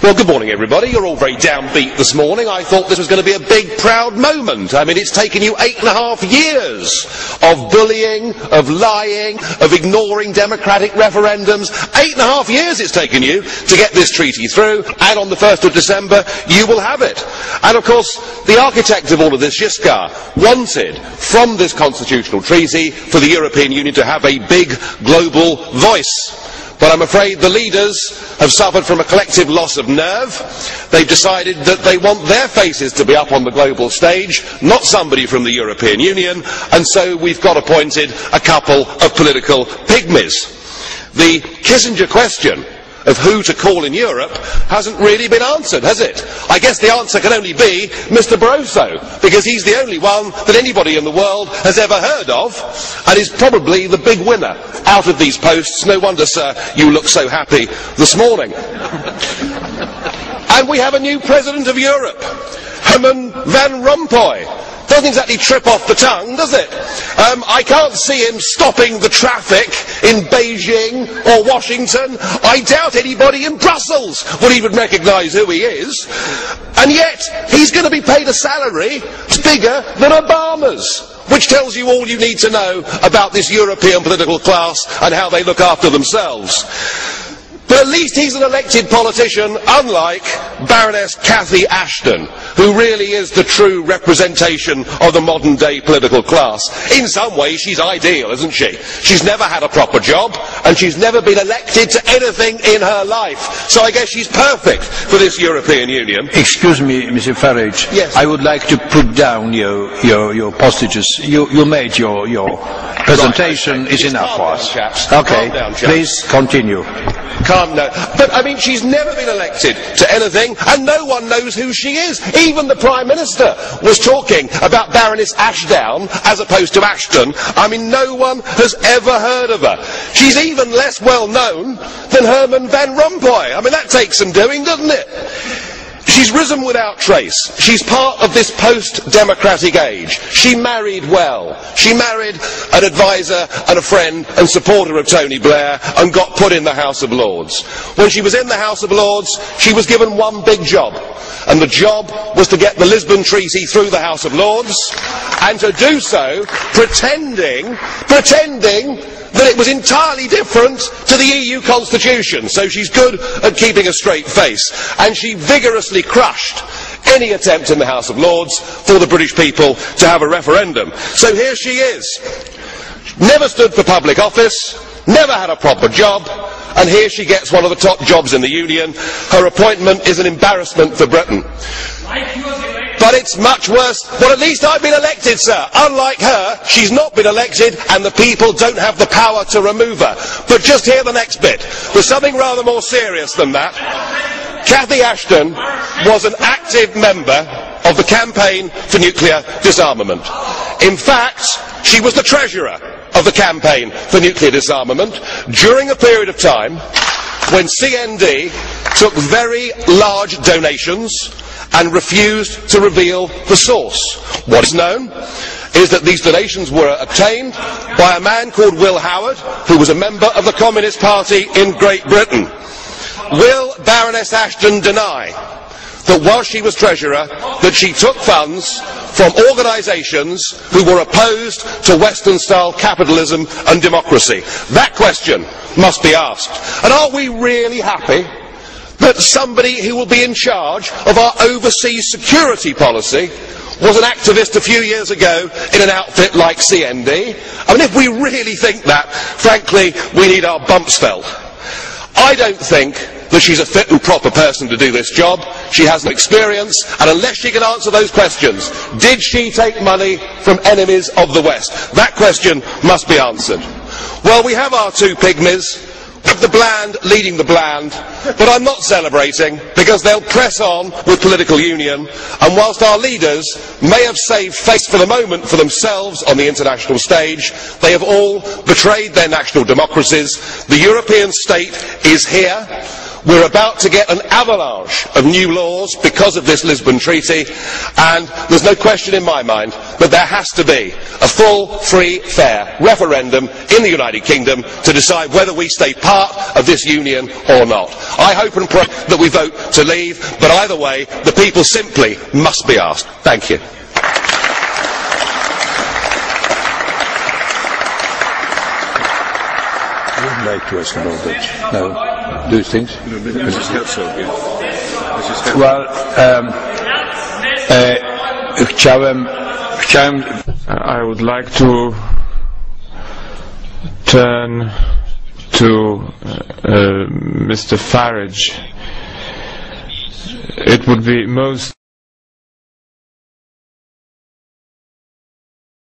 Well, good morning, everybody. You're all very downbeat this morning. I thought this was going to be a big, proud moment. I mean, it's taken you 8.5 years of bullying, of lying, of ignoring democratic referendums. 8.5 years it's taken you to get this treaty through, and on the 1st of December, you will have it. And, of course, the architect of all of this, Giscard, wanted, from this constitutional treaty, for the European Union to have a big global voice. But I'm afraid the leaders have suffered from a collective loss of nerve. They've decided that they want their faces to be up on the global stage, not somebody from the European Union, and so we've got appointed a couple of political pygmies. The Kissinger question of who to call in Europe hasn't really been answered, has it? I guess the answer can only be Mr. Barroso, because he's the only one that anybody in the world has ever heard of, and is probably the big winner out of these posts. No wonder, sir, you look so happy this morning. And we have a new President of Europe, Herman Van Rompuy. Doesn't exactly trip off the tongue, does it? I can't see him stopping the traffic in Beijing or Washington. I doubt anybody in Brussels would even recognise who he is. And yet, he's going to be paid a salary bigger than Obama's, which tells you all you need to know about this European political class and how they look after themselves. But at least he's an elected politician, unlike Baroness Cathy Ashton, who really is the true representation of the modern day political class. In some ways she's ideal, isn't she? She's never had a proper job, and she's never been elected to anything in her life. So I guess she's perfect for this European Union. Excuse me, Mr. Farage. Yes. I would like to put down your postages. You made your presentation. Right, is enough for us. Chaps. Okay, Calm down, chaps. Please continue. Calm down. But, I mean, she's never been elected to anything, and no one knows who she is. Even the Prime Minister was talking about Baroness Ashdown as opposed to Ashton. I mean, no one has ever heard of her. She's even less well known than Herman Van Rompuy. I mean, that takes some doing, doesn't it? She's risen without trace. She's part of this post-democratic age. She married well. She married an advisor and a friend and supporter of Tony Blair and got put in the House of Lords. When she was in the House of Lords, she was given one big job. And the job was to get the Lisbon Treaty through the House of Lords, and to do so pretending that it was entirely different to the EU constitution. So she's good at keeping a straight face, and she vigorously crushed any attempt in the House of Lords for the British people to have a referendum. So here she is, never stood for public office, never had a proper job, and here she gets one of the top jobs in the Union. Her appointment is an embarrassment for Britain. But it's much worse. Well, at least I've been elected, sir. Unlike her, she's not been elected, and the people don't have the power to remove her. But just hear the next bit. There's something rather more serious than that. Cathy Ashton was an active member of the campaign for nuclear disarmament. In fact, she was the treasurer of the campaign for nuclear disarmament during a period of time when CND took very large donations and refused to reveal the source. What is known is that these donations were obtained by a man called Will Howard, who was a member of the Communist Party in Great Britain. Will Baroness Ashton deny that while she was treasurer, that she took funds from organisations who were opposed to Western-style capitalism and democracy? That question must be asked. And are we really happy that somebody who will be in charge of our overseas security policy was an activist a few years ago in an outfit like CND? I mean, if we really think that, frankly, we need our bumps felt. I don't think that she's a fit and proper person to do this job. She has no experience, and unless she can answer those questions, did she take money from enemies of the West? That question must be answered. Well, we have our two pygmies, the bland leading the bland, but I'm not celebrating, because they'll press on with political union, and whilst our leaders may have saved face for the moment for themselves on the international stage, they have all betrayed their national democracies. The European state is here. We're about to get an avalanche of new laws because of this Lisbon Treaty, and there's no question in my mind that there has to be a full, free, fair referendum in the United Kingdom to decide whether we stay part of this union or not. I hope and pray that we vote to leave, but either way, the people simply must be asked. Thank you. I would like to ask about that. No. Do you think? Well, I would like to turn to Mr. Farage. It would be most